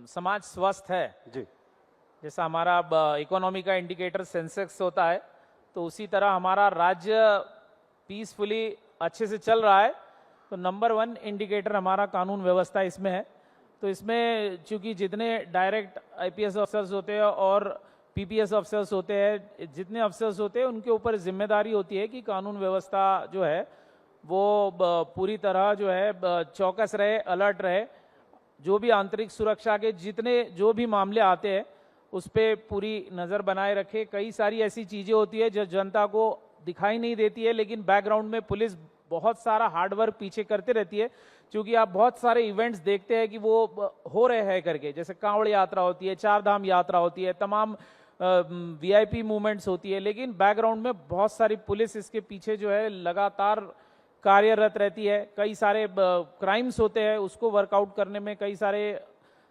समाज स्वस्थ है जी। जैसा हमारा इकोनॉमी का इंडिकेटर सेंसेक्स होता है, तो उसी तरह हमारा राज्य पीसफुली अच्छे से चल रहा है। तो नंबर 1 इंडिकेटर हमारा कानून व्यवस्था इसमें है। तो इसमें चूंकि जितने डायरेक्ट आईपीएस अफसर्स होते हैं और पीपीएस अफसर्स होते हैं, जितने अफसर्स होते हैं उनके ऊपर जिम्मेदारी होती है कि कानून व्यवस्था जो है वो पूरी तरह जो है चौकस रहे, अलर्ट रहे। जो भी आंतरिक सुरक्षा के जितने जो भी मामले आते हैं उस पर पूरी नज़र बनाए रखे। कई सारी ऐसी चीज़ें होती है जो जनता को दिखाई नहीं देती है, लेकिन बैकग्राउंड में पुलिस बहुत सारा हार्डवर्क पीछे करते रहती है। क्योंकि आप बहुत सारे इवेंट्स देखते हैं कि वो हो रहे हैं करके, जैसे कांवड़ यात्रा होती है, चार धाम यात्रा होती है, तमाम वीआईपी मूवमेंट्स होती है, लेकिन बैकग्राउंड में बहुत सारी पुलिस इसके पीछे जो है लगातार कार्यरत रहती है। कई सारे क्राइम्स होते हैं, उसको वर्कआउट करने में कई सारे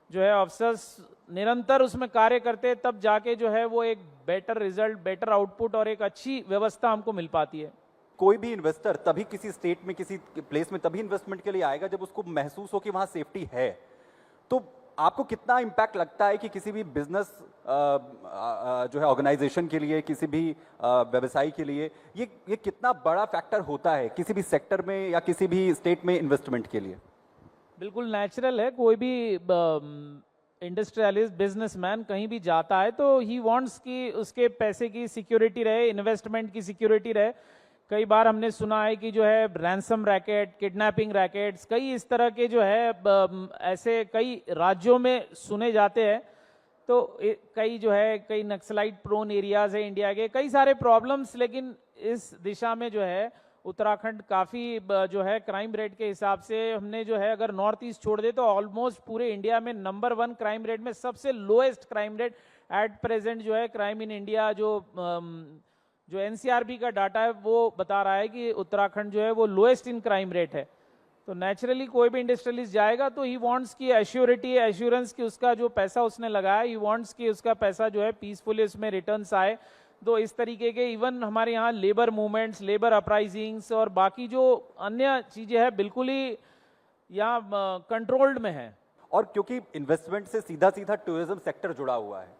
जो है अफसर्स निरंतर उसमें कार्य करते हैं, तब जाके जो है वो एक बेटर रिजल्ट, बेटर आउटपुट और एक अच्छी व्यवस्था हमको मिल पाती है। कोई भी इन्वेस्टर तभी किसी स्टेट में, किसी प्लेस में तभी इन्वेस्टमेंट के लिए आएगा जब उसको महसूस हो कि वहां सेफ्टी है। तो आपको कितना इम्पैक्ट लगता है कि किसी भी बिजनेस जो है ऑर्गेनाइजेशन के लिए, किसी भी व्यवसाय के लिए ये कितना बड़ा फैक्टर होता है किसी भी सेक्टर में या किसी भी स्टेट में इन्वेस्टमेंट के लिए? बिल्कुल नेचुरल है। कोई भी इंडस्ट्रियलिस्ट, बिजनेसमैन कहीं भी जाता है तो ही वांट्स कि उसके पैसे की सिक्योरिटी रहे, इन्वेस्टमेंट की सिक्योरिटी रहे। कई बार हमने सुना है कि जो है रैंसम रैकेट, किडनैपिंग रैकेट्स, कई इस तरह के जो है ऐसे कई राज्यों में सुने जाते हैं। तो कई जो है कई नक्सलाइट प्रोन एरियाज है इंडिया के, कई सारे प्रॉब्लम्स। लेकिन इस दिशा में जो है उत्तराखंड काफ़ी जो है क्राइम रेट के हिसाब से, हमने जो है अगर नॉर्थ ईस्ट छोड़ दे तो ऑलमोस्ट पूरे इंडिया में नंबर 1 क्राइम रेट में, सबसे lowest crime rate at present जो है क्राइम इन इंडिया। जो एनसीआरबी का डाटा है वो बता रहा है कि उत्तराखंड जो है वो लोएस्ट इन क्राइम रेट है। तो नेचुरली कोई भी इंडस्ट्रियलिस्ट जाएगा तो ही वांट्स की एश्योरिटी, एश्योरेंस कि उसका जो पैसा उसने लगाया, ही वांट्स कि उसका पैसा जो है पीसफुली उसमें रिटर्न्स आए। तो इस तरीके के इवन हमारे यहाँ लेबर मूवमेंट्स, लेबर अपराइजिंग्स और बाकी जो अन्य चीजें हैं बिल्कुल ही यहाँ कंट्रोल्ड में है। और क्योंकि इन्वेस्टमेंट से सीधा सीधा टूरिज्म सेक्टर जुड़ा हुआ है,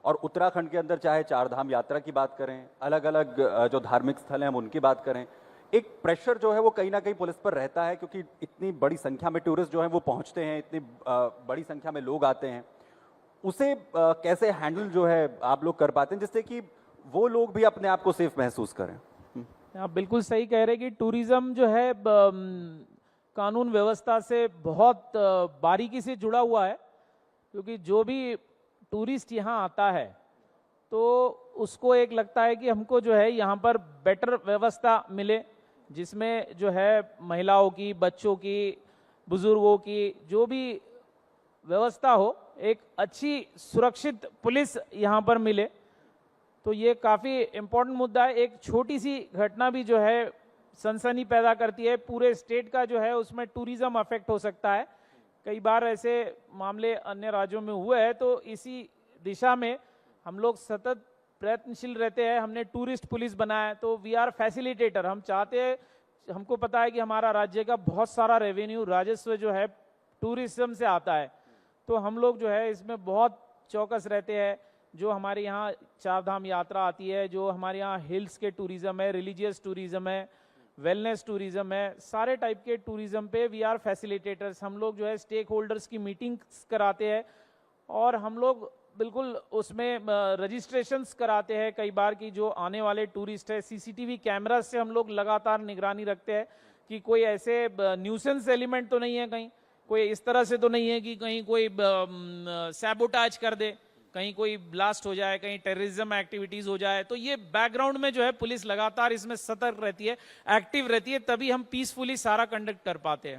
और उत्तराखंड के अंदर चाहे चार धाम यात्रा की बात करें, अलग अलग जो धार्मिक स्थल हैं हम उनकी बात करें, एक प्रेशर जो है वो कहीं ना कहीं पुलिस पर रहता है, क्योंकि इतनी बड़ी संख्या में टूरिस्ट जो हैं वो पहुंचते हैं, इतनी बड़ी संख्या में लोग आते हैं। उसे कैसे हैंडल जो है आप लोग कर पाते हैं जिससे कि वो लोग भी अपने आप को सेफ महसूस करें? आप बिल्कुल सही कह रहे हैं कि टूरिज्म जो है कानून व्यवस्था से बहुत बारीकी से जुड़ा हुआ है। क्योंकि जो भी टूरिस्ट यहाँ आता है तो उसको एक लगता है कि हमको जो है यहाँ पर बेटर व्यवस्था मिले, जिसमें जो है महिलाओं की, बच्चों की, बुजुर्गों की जो भी व्यवस्था हो, एक अच्छी सुरक्षित पुलिस यहाँ पर मिले। तो ये काफ़ी इम्पोर्टेंट मुद्दा है। एक छोटी सी घटना भी जो है सनसनी पैदा करती है, पूरे स्टेट का जो है उसमें टूरिज्म अफेक्ट हो सकता है। कई बार ऐसे मामले अन्य राज्यों में हुए हैं। तो इसी दिशा में हम लोग सतत प्रयत्नशील रहते हैं। हमने टूरिस्ट पुलिस बनाया है, तो वी आर फैसिलिटेटर। हम चाहते हैं, हमको पता है कि हमारा राज्य का बहुत सारा रेवेन्यू, राजस्व जो है टूरिज्म से आता है, तो हम लोग जो है इसमें बहुत चौकस रहते हैं। जो हमारे यहाँ चार धाम यात्रा आती है, जो हमारे यहाँ हिल्स के टूरिज्म है, रिलीजियस टूरिज्म है, वेलनेस टूरिज्म है, सारे टाइप के टूरिज्म पे वी आर फैसिलिटेटर्स। हम लोग जो है स्टेक होल्डर्स की मीटिंग्स कराते हैं और हम लोग बिल्कुल उसमें रजिस्ट्रेशंस कराते हैं। कई बार की जो आने वाले टूरिस्ट है, सीसीटीवी कैमरा से हम लोग लगातार निगरानी रखते हैं कि कोई ऐसे न्यूसेंस एलिमेंट तो नहीं है, कहीं कोई इस तरह से तो नहीं है कि कहीं कोई सैबोटाज कर दे, कहीं कोई ब्लास्ट हो जाए, कहीं टेररिज्म एक्टिविटीज हो जाए। तो ये बैकग्राउंड में जो है पुलिस लगातार इसमें सतर्क रहती है, एक्टिव रहती है, तभी हम पीसफुली सारा कंडक्ट कर पाते हैं।